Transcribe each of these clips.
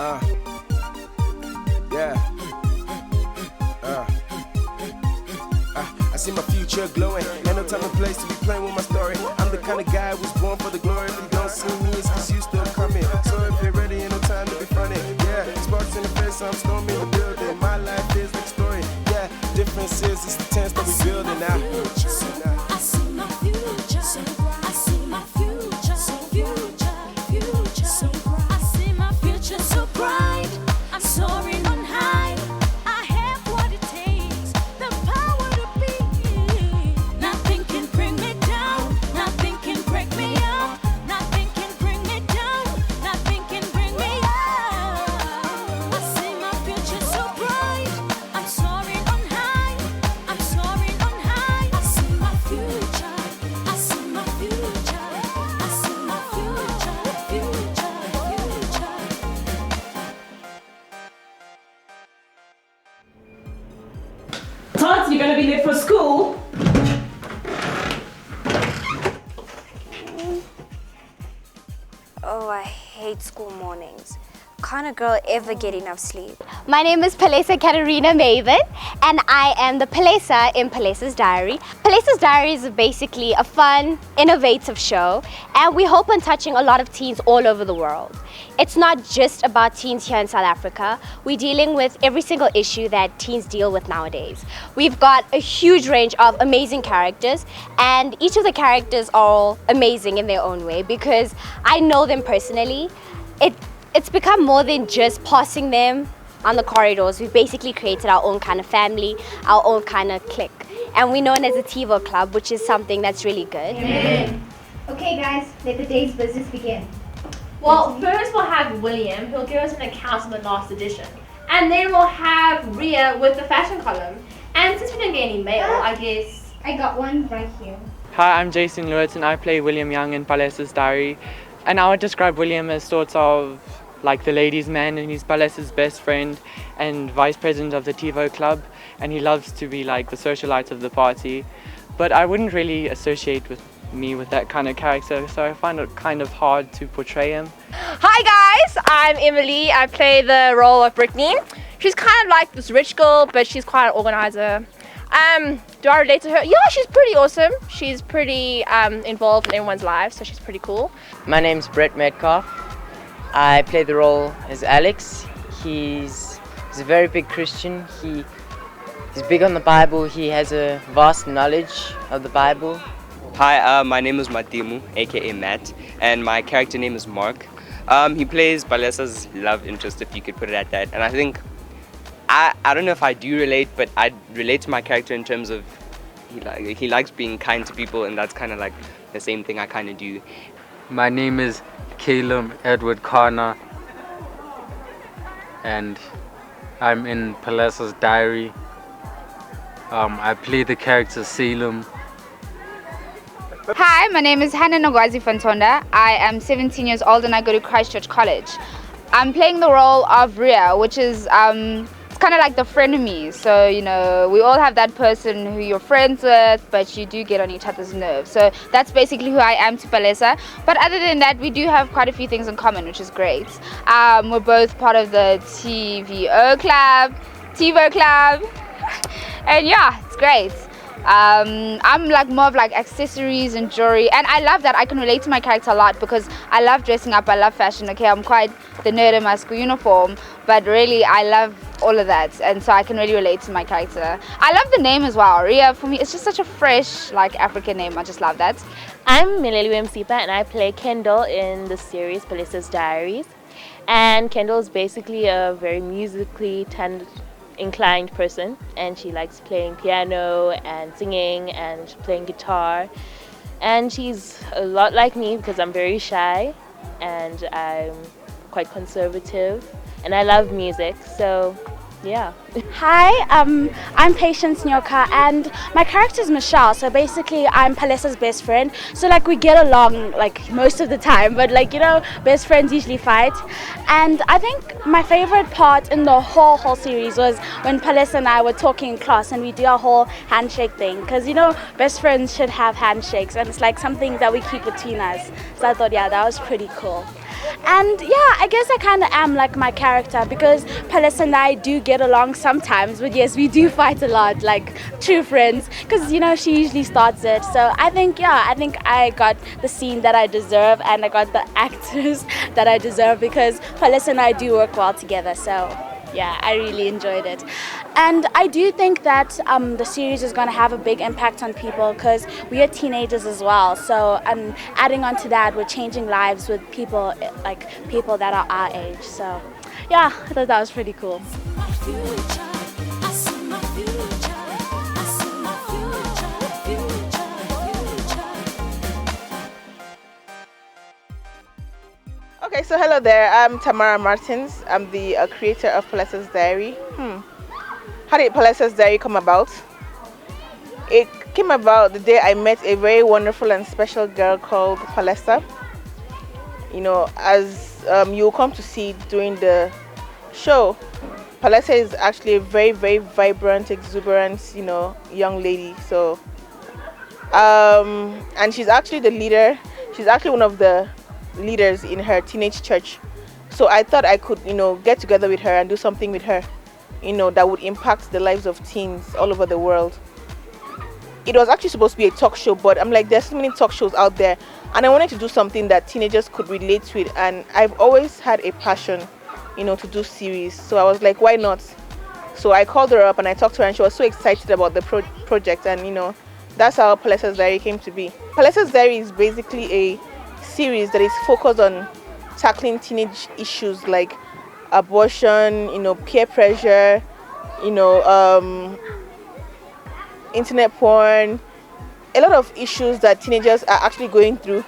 Yeah. I see my future glowing. Ain't no time and place to be playing with my story. I'm the kind of guy who was born for the glory. If you don't see me, it's cause you still coming. So if you're ready, ain't no time to be funny. Yeah, sparks in the face, I'm storming the building. My life is the story. Yeah, difference is it's the tense that we building now. I see my future. I see my future. Future. I see my future so bright. I'm soaring on high. I have what it takes. The power to be. Nothing can bring me down. Nothing can break me up. Nothing can bring me down. Nothing can bring me up. I see my future so bright. I'm soaring on high. I'm soaring on high. I see my future. I see my future. I see my future. Todd, you're gonna be late for school. Oh, I hate school mornings. Can't a girl ever get enough sleep? My name is Palesa Katerina Maven, and I am the Palesa in Palesa's Diary. Palesa's Diary is basically a fun, innovative show, and we hope on touching a lot of teens all over the world. It's not just about teens here in South Africa. We're dealing with every single issue that teens deal with nowadays. We've got a huge range of amazing characters, and each of the characters are all amazing in their own way because I know them personally. It's become more than just passing them on the corridors. We've basically created our own kind of family, our own kind of clique. And we're known as a t.vo club, which is something that's really good. Amen. Okay guys, let the day's business begin. Well, first we'll have William, who'll give us an account of the last edition. And then we'll have Ria with the fashion column. And since we didn't get any mail, I guess... I got one right here. Hi, I'm Jason Lewis and I play William Young in Palesa's Diary. And I would describe William as sort of like the ladies' man, and he's Palesa's best friend and vice president of the t.vo club, and he loves to be like the socialite of the party. But I wouldn't really associate me with that kind of character, so I find it kind of hard to portray him. Hi guys, I'm Emily. I play the role of Brittany. She's kind of like this rich girl, but she's quite an organizer. Do I relate to her? Yeah, she's pretty awesome. She's pretty involved in everyone's lives, so she's pretty cool. My name's Brett Metcalf. I play the role as Alex. He's a very big Christian. He's big on the Bible. He has a vast knowledge of the Bible. Hi, my name is Matimu, aka Matt, and my character name is Mark. He plays Palesa's love interest, if you could put it at that. And I think, I don't know if I do relate, but I relate to my character in terms of he likes being kind to people, and that's kind of like the same thing I kind of do. My name is Caleb Edward Carner, and I'm in Palesa's Diary. I play the character Salem. Hi, my name is Hannah Nogwazi Fantonda. I am 17 years old and I go to Christchurch College. I'm playing the role of Ria, which is it's kind of like the frenemy. So, you know, we all have that person who you're friends with, but you do get on each other's nerves. So that's basically who I am to Palesa. But other than that, we do have quite a few things in common, which is great. We're both part of the t.vo club. And yeah, it's great. I'm like more of like accessories and jewelry, and I love that I can relate to my character a lot because I love dressing up, I love fashion. Okay, I'm quite the nerd in my school uniform, but really I love all of that, and so I can really relate to my character. I love the name as well. Ria, for me, it's just such a fresh like African name. I just love that. I'm Mileli Wemsipa and I play Kendall in the series Palesa's Diaries, and Kendall is basically a very musically inclined person, and she likes playing piano and singing and playing guitar, and she's a lot like me because I'm very shy and I'm quite conservative and I love music, so yeah. Hi, I'm Patience Nyoka and my character is Michelle, so basically I'm Palesa's best friend, so like we get along like most of the time, but like, you know, best friends usually fight. And I think my favorite part in the whole series was when Palesa and I were talking in class and we did our whole handshake thing, because you know best friends should have handshakes and it's like something that we keep between us, so I thought yeah, that was pretty cool. And yeah, I guess I kind of am like my character because Palesa and I do get along sometimes, but yes, we do fight a lot, like true friends, because you know she usually starts it. So I think I got the scene that I deserve, and I got the actors that I deserve because Palesa and I do work well together. So yeah, I really enjoyed it. And I do think that the series is going to have a big impact on people because we are teenagers as well. So adding on to that, we're changing lives with people, like people that are our age. So yeah, I thought that was pretty cool. Okay, so hello there. I'm Tamara Martins. I'm the creator of Palesa's Diary. How did Palesa's Diary come about? It came about the day I met a very wonderful and special girl called Palesa. You know, as you'll come to see during the show, Palesa is actually a very, very vibrant, exuberant, you know, young lady. So, and she's actually the leader. She's actually one of the leaders in her teenage church. So I thought I could, you know, get together with her and do something with her, you know, that would impact the lives of teens all over the world. It was actually supposed to be a talk show, but I'm like, there's so many talk shows out there, and I wanted to do something that teenagers could relate with, and I've always had a passion, you know, to do series. So I was like, why not? So I called her up and I talked to her, and she was so excited about the project, and you know, that's how Palesa's Diary came to be. Palesa's Diary is basically a series that is focused on tackling teenage issues like abortion, you know, peer pressure, you know, internet porn, a lot of issues that teenagers are actually going through,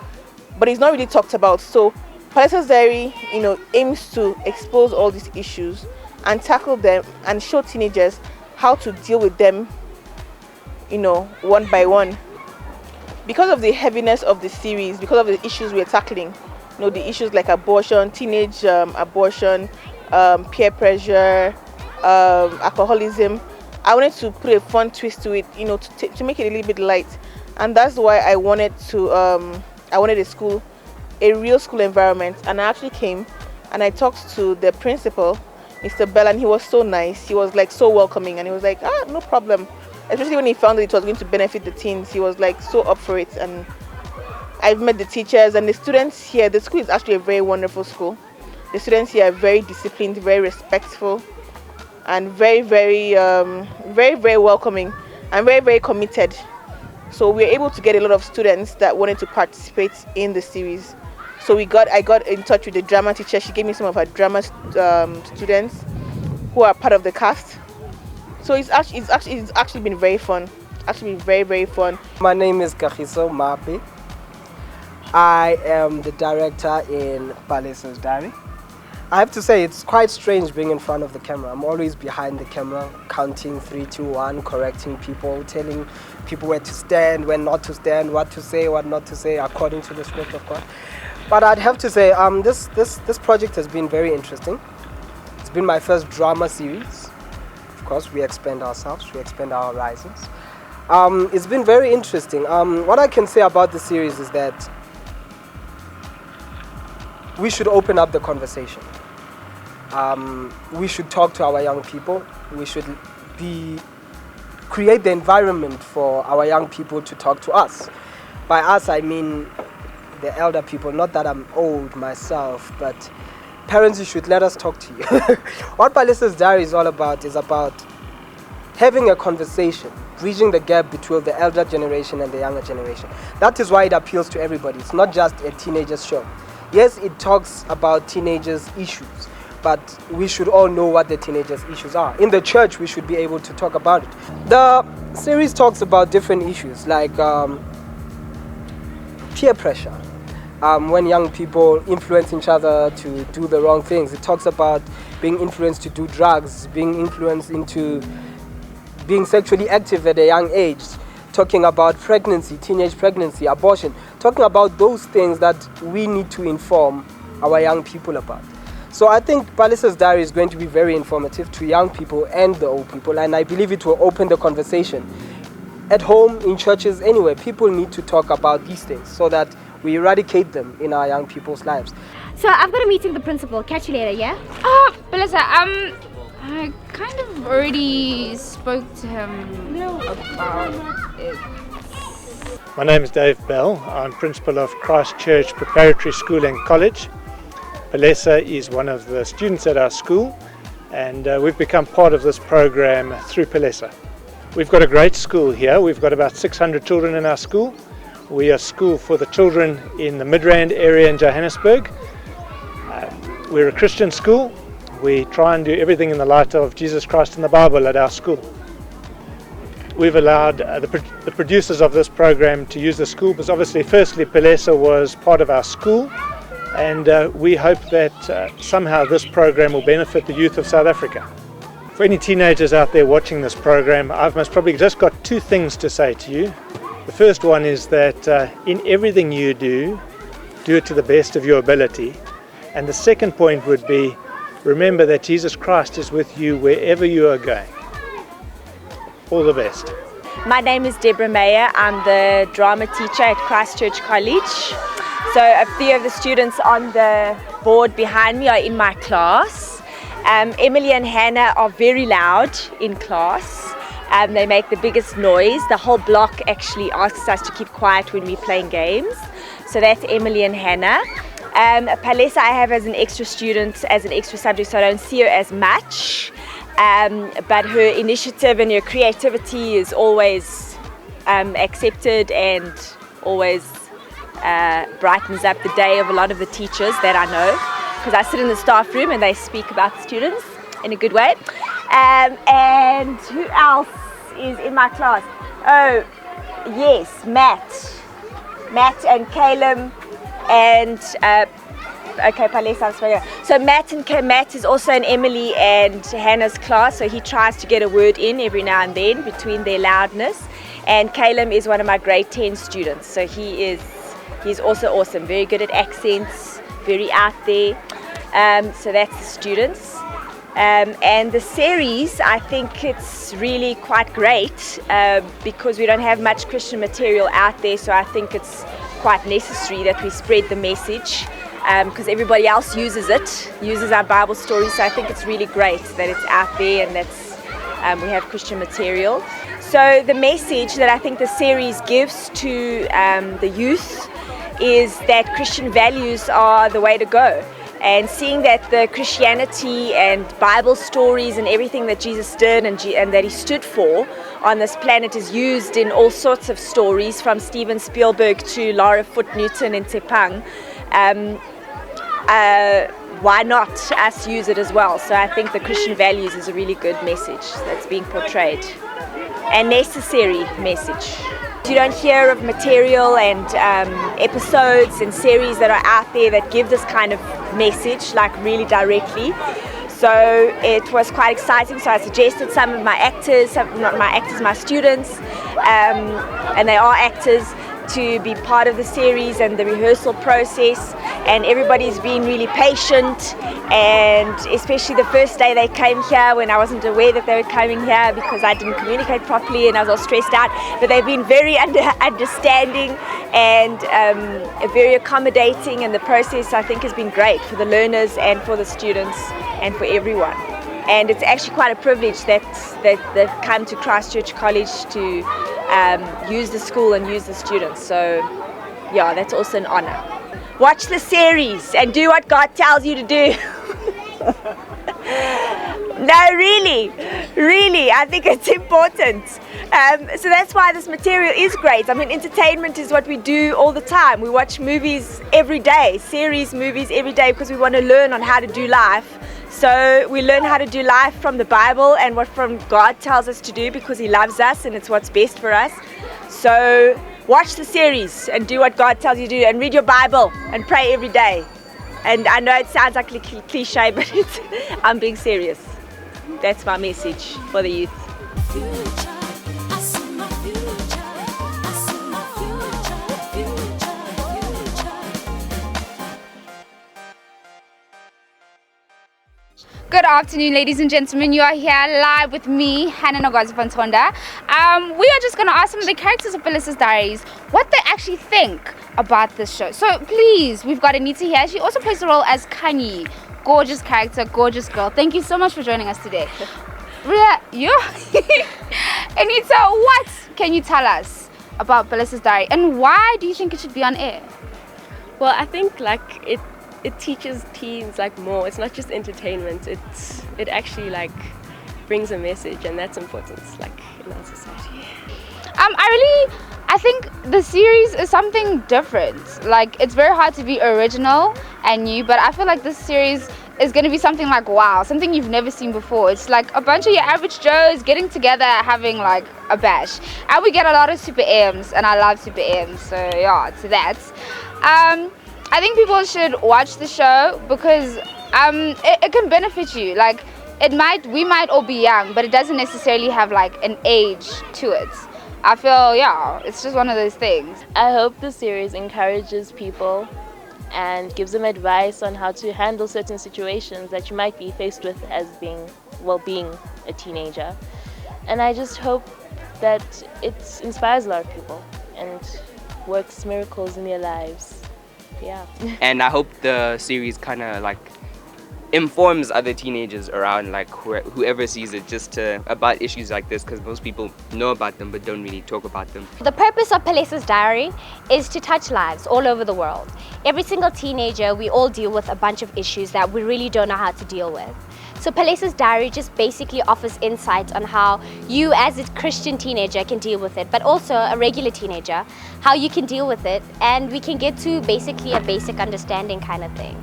but it's not really talked about. So Palesa's Diary, you know, aims to expose all these issues and tackle them and show teenagers how to deal with them, you know, one by one. Because of the heaviness of the series, because of the issues we're tackling, you know, the issues like abortion, teenage abortion, peer pressure, alcoholism, I wanted to put a fun twist to it, you know, to make it a little bit light. And that's why I wanted a school, a real school environment. And I actually came and I talked to the principal, Mr. Bell, and he was so nice. He was like so welcoming, and he was like, no problem. Especially when he found that it was going to benefit the teens, he was like so up for it. And I've met the teachers and the students here. The school is actually a very wonderful school. The students here are very disciplined, very respectful, and very, very welcoming and very, very committed. So we were able to get a lot of students that wanted to participate in the series. So I got in touch with the drama teacher. She gave me some of her drama students who are part of the cast. So it's actually been very fun. Actually been very, very fun. My name is Kagiso Mapi. I am the director in Palesa's Diary. I have to say it's quite strange being in front of the camera. I'm always behind the camera, counting 3, 2, 1, correcting people, telling people where to stand, when not to stand, what to say, what not to say, according to the script, of course. But I'd have to say this project has been very interesting. It's been my first drama series. Of course, we expand ourselves, we expand our horizons. It's been very interesting. What I can say about the series is that we should open up the conversation. We should talk to our young people. We should create the environment for our young people to talk to us. By us, I mean the elder people. Not that I'm old myself, but parents, you should let us talk to you. What Palesa's Diary is all about is about having a conversation, bridging the gap between the elder generation and the younger generation. That is why it appeals to everybody. It's not just a teenager's show. Yes, it talks about teenagers' issues, but we should all know what the teenagers' issues are. In the church, we should be able to talk about it. The series talks about different issues like peer pressure. When young people influence each other to do the wrong things. It talks about being influenced to do drugs, being influenced into being sexually active at a young age, talking about pregnancy, teenage pregnancy, abortion, talking about those things that we need to inform our young people about. So I think Palesa's Diary is going to be very informative to young people and the old people, and I believe it will open the conversation. At home, in churches, anywhere, people need to talk about these things so that we eradicate them in our young people's lives. So I've got a meeting with the principal. Catch you later, yeah? Palesa, I kind of already spoke to him about it. My name is Dave Bell. I'm principal of Christ Church Preparatory School and College. Palesa is one of the students at our school, and we've become part of this program through Palesa. We've got a great school here. We've got about 600 children in our school. We are a school for the children in the Midrand area in Johannesburg. We're a Christian school. We try and do everything in the light of Jesus Christ and the Bible at our school. We've allowed the producers of this program to use the school, because obviously firstly Palesa was part of our school, and we hope that somehow this program will benefit the youth of South Africa. For any teenagers out there watching this program, I've most probably just got two things to say to you. The first one is that in everything you do it to the best of your ability. And the second point would be, remember that Jesus Christ is with you wherever you are going. All the best. My name is Deborah Mayer. I'm the drama teacher at Christ Church College. So a few of the students on the board behind me are in my class. Emily and Hannah are very loud in class. They make the biggest noise. The whole block actually asks us to keep quiet when we're playing games. So that's Emily and Hannah. Palesa I have as an extra student, as an extra subject, so I don't see her as much. But her initiative and her creativity is always accepted and always brightens up the day of a lot of the teachers that I know, because I sit in the staff room and they speak about the students in a good way. And who else is in my class? Oh, yes, Matt and Caleb and okay, Palesa. So Matt is also in Emily and Hannah's class, so he tries to get a word in every now and then between their loudness. And Caleb is one of my grade 10 students, so he's also awesome, very good at accents, very out there. So that's the students. And the series, I think it's really quite great because we don't have much Christian material out there, so I think it's quite necessary that we spread the message because everybody else uses our Bible stories, so I think it's really great that it's out there and that's we have Christian material. So the message that I think the series gives to the youth is that Christian values are the way to go. And seeing that the Christianity and Bible stories and everything that Jesus did and that he stood for on this planet is used in all sorts of stories, from Steven Spielberg to Laura Foote-Newton and Tepang. Why not us use it as well? So I think the Christian values is a really good message that's being portrayed, and necessary message. You don't hear of material and episodes and series that are out there that give this kind of message, like really directly. So it was quite exciting. So I suggested some of my actors, not my actors, my students, and they are actors, to be part of the series and the rehearsal process, and everybody's been really patient, and especially the first day they came here when I wasn't aware that they were coming here because I didn't communicate properly and I was all stressed out, but they've been very understanding and very accommodating, and the process I think has been great for the learners and for the students and for everyone. And it's actually quite a privilege that they've come to Christ Church College to use the school and use the students. So yeah, that's also an honor. Watch the series and do what God tells you to do. No, really, I think it's important. So that's why this material is great. I mean, entertainment is what we do all the time. We watch movies every day, movies every day, because we want to learn on how to do life. So we learn how to do life from the Bible and what from God tells us to do, because he loves us and it's what's best for us. So watch the series and do what God tells you to do, and read your Bible and pray every day. And I know it sounds like a cliche, but I'm being serious. That's my message for the youth. Good afternoon, ladies and gentlemen. You are here live with me, Hannah Nogwazi-Fontonda. We are just going to ask some of the characters of Palesa's Diaries what they actually think about this show. So please, we've got Anita here. She also plays the role as Kanye. Gorgeous character, gorgeous girl. Thank you so much for joining us today. Ria, you? Anita, what can you tell us about Palesa's Diary and why do you think it should be on air? Well, I think like it teaches teens like more. It's not just entertainment. It actually like brings a message, and that's important like in our society. I think the series is something different. Like, it's very hard to be original and new, but I feel like this series is going to be something like wow, something you've never seen before. It's like a bunch of your average Joes getting together, having like a bash, and we get a lot of super M's, and I love super M's. So yeah, it's that. I think people should watch the show because it can benefit you. Like, we might all be young, but it doesn't necessarily have like an age to it. I feel, yeah, it's just one of those things. I hope the series encourages people and gives them advice on how to handle certain situations that you might be faced with as being a teenager. And I just hope that it inspires a lot of people and works miracles in their lives. Yeah. And I hope the series kind of like informs other teenagers around like whoever sees it about issues like this, because most people know about them but don't really talk about them. The purpose of Palesa's Diary is to touch lives all over the world. Every single teenager, we all deal with a bunch of issues that we really don't know how to deal with. So Palesa's Diary just basically offers insight on how you as a Christian teenager can deal with it, but also a regular teenager, how you can deal with it, and we can get to basically a basic understanding kind of thing.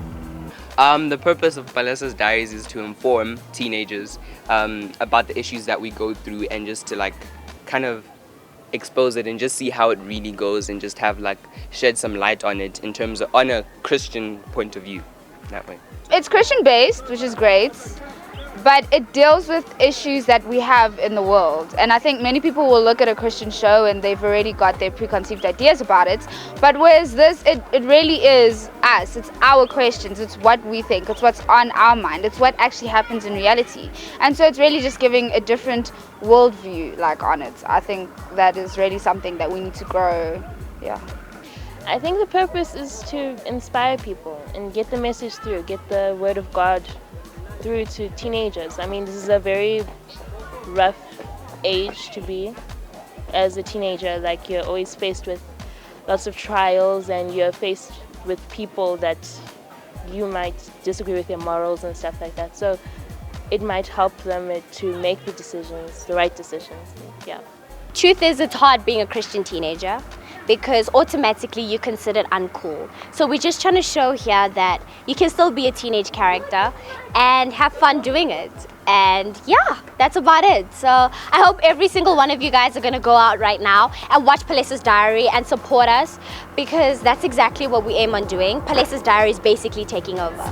The purpose of Palesa's Diaries is to inform teenagers about the issues that we go through, and just to like kind of expose it and just see how it really goes, and just have like shed some light on it in terms of on a Christian point of view, that way. It's Christian based, which is great, but it deals with issues that we have in the world. And I think many people will look at a Christian show and they've already got their preconceived ideas about it. But whereas this, it really is us. It's our questions. It's what we think. It's what's on our mind. It's what actually happens in reality. And so it's really just giving a different worldview like on it. I think that is really something that we need to grow. Yeah. I think the purpose is to inspire people and get the message through, get the word of God through to teenagers. I mean, this is a very rough age to be as a teenager. Like, you're always faced with lots of trials, and you're faced with people that you might disagree with their morals and stuff like that. So it might help them to make the decisions, the right decisions. Yeah. Truth is, it's hard being a Christian teenager because automatically you're considered uncool. So we're just trying to show here that you can still be a teenage character and have fun doing it. And yeah, that's about it. So I hope every single one of you guys are gonna go out right now and watch Palesa's Diary and support us, because that's exactly what we aim on doing. Palesa's Diary is basically taking over.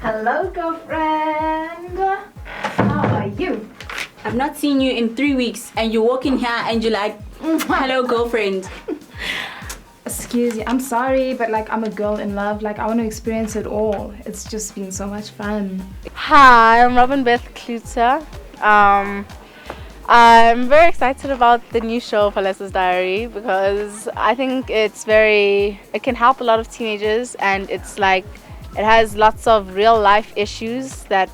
Hello, girlfriend. How are you? I've not seen you in 3 weeks, and you walk in here and you're like, hello, girlfriend. Excuse me, I'm sorry, but like, I'm a girl in love. Like, I want to experience it all. It's just been so much fun. Hi, I'm Robin Beth Kluter. I'm very excited about the new show Palesa's Diary, because I think it can help a lot of teenagers, and it's like, it has lots of real life issues that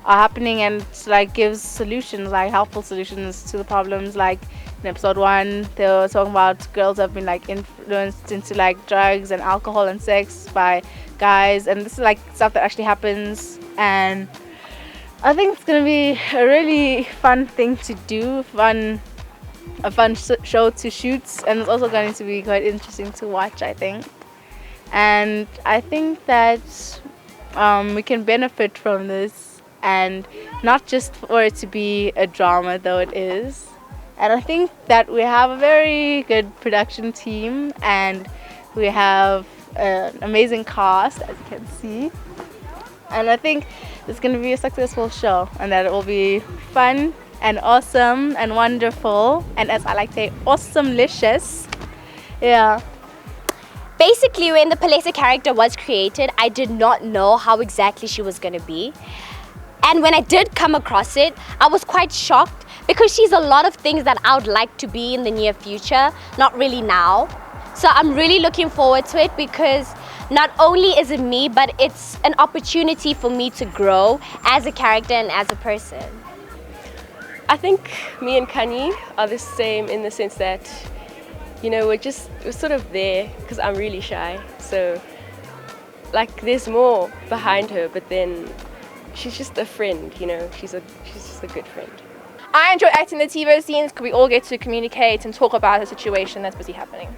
are happening, and like gives solutions, like helpful solutions to the problems. Like in episode 1, they were talking about girls have been like influenced into like drugs and alcohol and sex by guys, and this is like stuff that actually happens. And I think it's gonna be a really fun thing to do, a fun show to shoot, and it's also going to be quite interesting to watch, I think. And I think that we can benefit from this, and not just for it to be a drama, though it is. And I think that we have a very good production team, and we have an amazing cast, as you can see. and I think it's going to be a successful show, and that it will be fun and awesome and wonderful, and as I like to say, awesome-licious. Yeah. Basically, when the Palesa character was created, I did not know how exactly she was going to be. And when I did come across it, I was quite shocked because she's a lot of things that I would like to be in the near future, not really now. So I'm really looking forward to it because not only is it me, but it's an opportunity for me to grow as a character and as a person. I think me and Kanye are the same in the sense that, you know, we're sort of there because I'm really shy. So, like, there's more behind her, but then she's just a friend, you know. She's just a good friend. I enjoy acting the t.vo scenes because we all get to communicate and talk about a situation that's busy happening.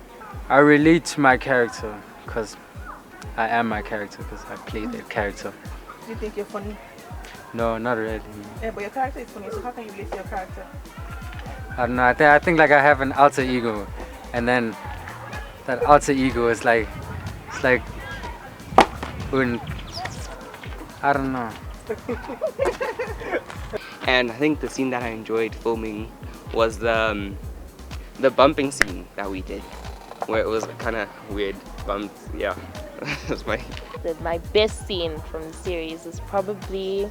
I relate to my character because I am my character because I play the character. Do you think you're funny? No, not really. Yeah, but your character is funny, so how can you relate to your character? I don't know. I think like I have an alter ego, and then that alter ego is like, it's like, I don't know. And I think the scene that I enjoyed filming was the bumping scene that we did, where it was kind of weird bumps. Yeah, it was my best scene from the series is probably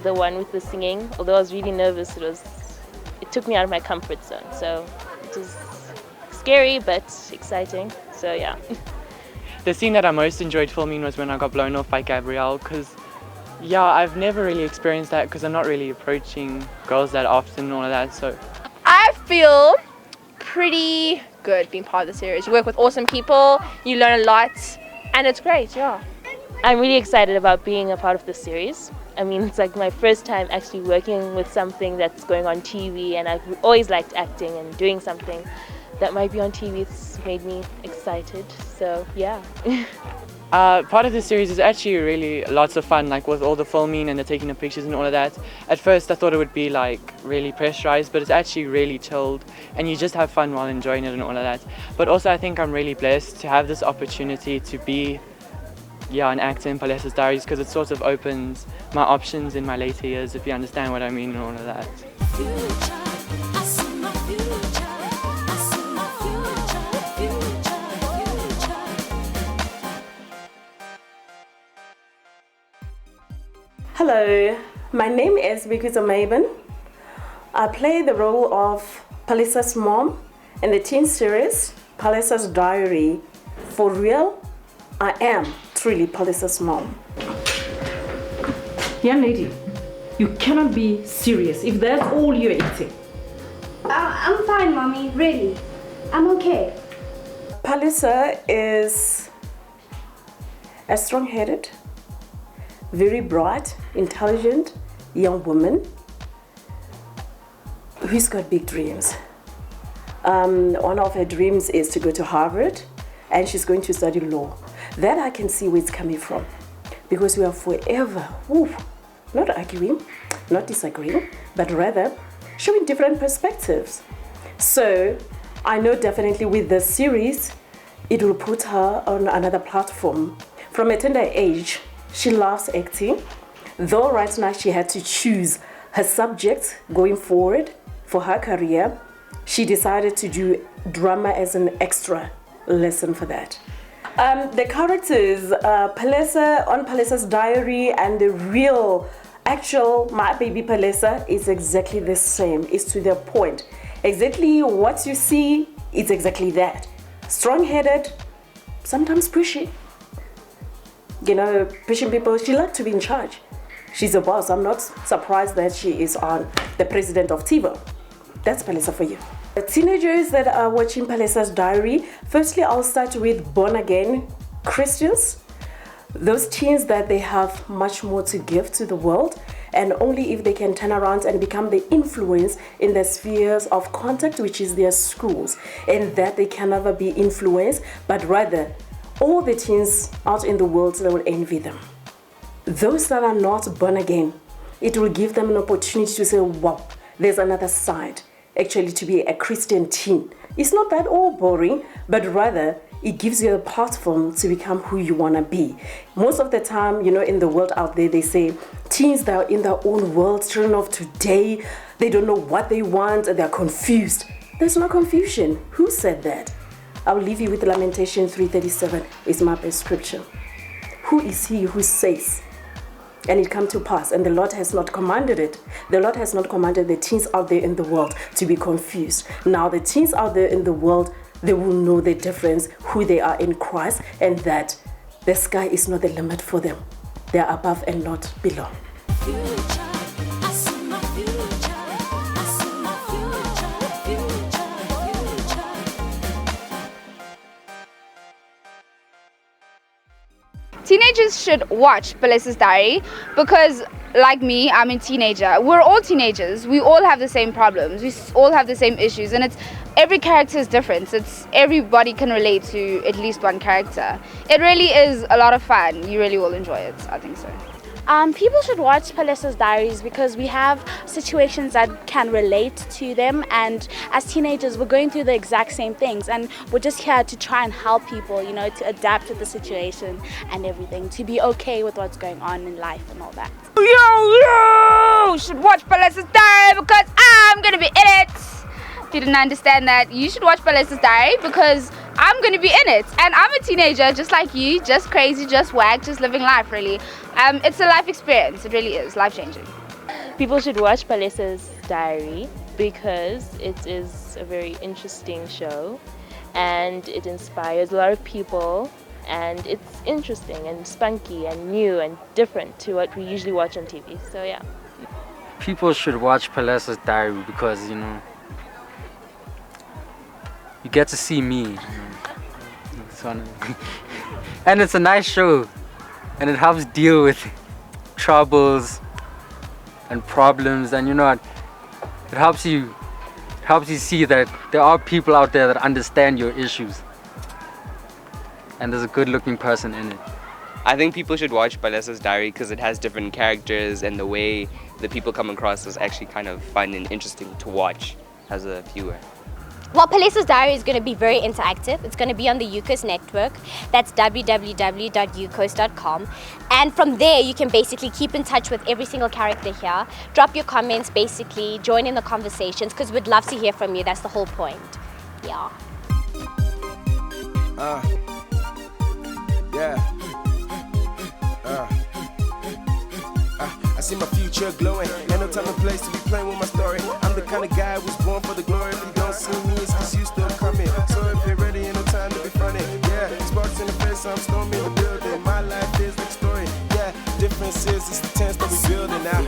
the one with the singing. Although I was really nervous, it took me out of my comfort zone. So it was scary but exciting. So yeah. The scene that I most enjoyed filming was when I got blown off by Gabrielle, because yeah, I've never really experienced that because I'm not really approaching girls that often and all of that. So I feel pretty good being part of the series. You work with awesome people, you learn a lot, and it's great, yeah. I'm really excited about being a part of this series. I mean, it's like my first time actually working with something that's going on TV, and I've always liked acting, and doing something that might be on TV, it's made me excited. So yeah. Part of the series is actually really lots of fun, like with all the filming and the taking of pictures and all of that. At first I thought it would be like really pressurized, but it's actually really chilled and you just have fun while enjoying it and all of that. But also I think I'm really blessed to have this opportunity to be an actor in Palesa's Diaries, because it sort of opens my options in my later years, if you understand what I mean and all of that. Hello, my name is Bikuza Maven. I play the role of Palesa's mom in the teen series Palesa's Diary. For real, I am truly Palesa's mom. Young lady, you cannot be serious if that's all you're eating. I'm fine, mommy, really. I'm okay. Palesa is a strong-headed, very bright, intelligent young woman who's got big dreams. One of her dreams is to go to Harvard, and she's going to study law. That I can see where it's coming from, because we are forever, not arguing, not disagreeing, but rather showing different perspectives. So I know definitely with this series, it will put her on another platform. From a tender age, she loves acting, though right now she had to choose her subject going forward for her career. She decided to do drama as an extra lesson for that. The characters, Palesa on Palesa's Diary and the real, actual My Baby Palesa is exactly the same. It's to the point. Exactly what you see is exactly that. Strong-headed, sometimes pushy. You know, pushing people. She likes to be in charge. She's a boss. I'm not surprised that she is on the president of t.vo. That's Palesa for you. The teenagers that are watching Palesa's Diary, firstly I'll start with born-again Christians. Those teens that they have much more to give to the world, and only if they can turn around and become the influence in their spheres of contact, which is their schools, and that they can never be influenced, but rather all the teens out in the world that will envy them. Those that are not born again, it will give them an opportunity to say, wow, there's another side. Actually, to be a Christian teen, it's not that all boring, but rather it gives you a platform to become who you want to be. Most of the time, you know, in the world out there, they say teens that are in their own world, children of today, they don't know what they want, and they're confused. There's no confusion. Who said that? I'll leave you with Lamentation 3:37 is my best scripture. Who is he who says, and it come to pass, and the Lord has not commanded it. The Lord has not commanded the teens out there in the world to be confused. Now the teens out there in the world, they will know the difference, who they are in Christ, and that the sky is not the limit for them. They are above and not below. Teenagers should watch Palesa's Diary because, like me, I'm a teenager. We're all teenagers. We all have the same problems. We all have the same issues, and every character is different. Everybody can relate to at least one character. It really is a lot of fun. You really will enjoy it. I think so. People should watch Palesa's Diaries because we have situations that can relate to them, and as teenagers we're going through the exact same things, and we're just here to try and help people, you know, to adapt to the situation and everything, to be okay with what's going on in life and all that. You should watch Palesa's Diary because I'm gonna be in it. If you didn't understand that, you should watch Palesa's Diary because I'm gonna be in it, and I'm a teenager just like you, just crazy, just whack, just living life really. It's a life experience. It really is life-changing. People should watch Palesa's Diary because it is a very interesting show and it inspires a lot of people, and it's interesting and spunky and new and different to what we usually watch on TV. So yeah. People should watch Palesa's Diary because, you know, you get to see me. And it's a nice show, and it helps deal with troubles and problems, and you know, it helps you see that there are people out there that understand your issues, and there's a good-looking person in it. I think people should watch Palesa's Diary because it has different characters, and the way the people come across is actually kind of fun and interesting to watch as a viewer. Well, Palesa's Diary is going to be very interactive. It's going to be on the UCOAST network. That's www.ucoast.com. And from there, you can basically keep in touch with every single character here. Drop your comments, basically. Join in the conversations, because we'd love to hear from you. That's the whole point. Yeah. I see my future glowing. Ain't no time and place to be playing with my story. I'm the kind of guy who's born for the glory. If you don't see me, it's cause you still coming. So if you're ready, ain't no time to be funny. Yeah, sparks in the face, I'm storming the building. My life is like story. Yeah, difference is it's the tense that we building now.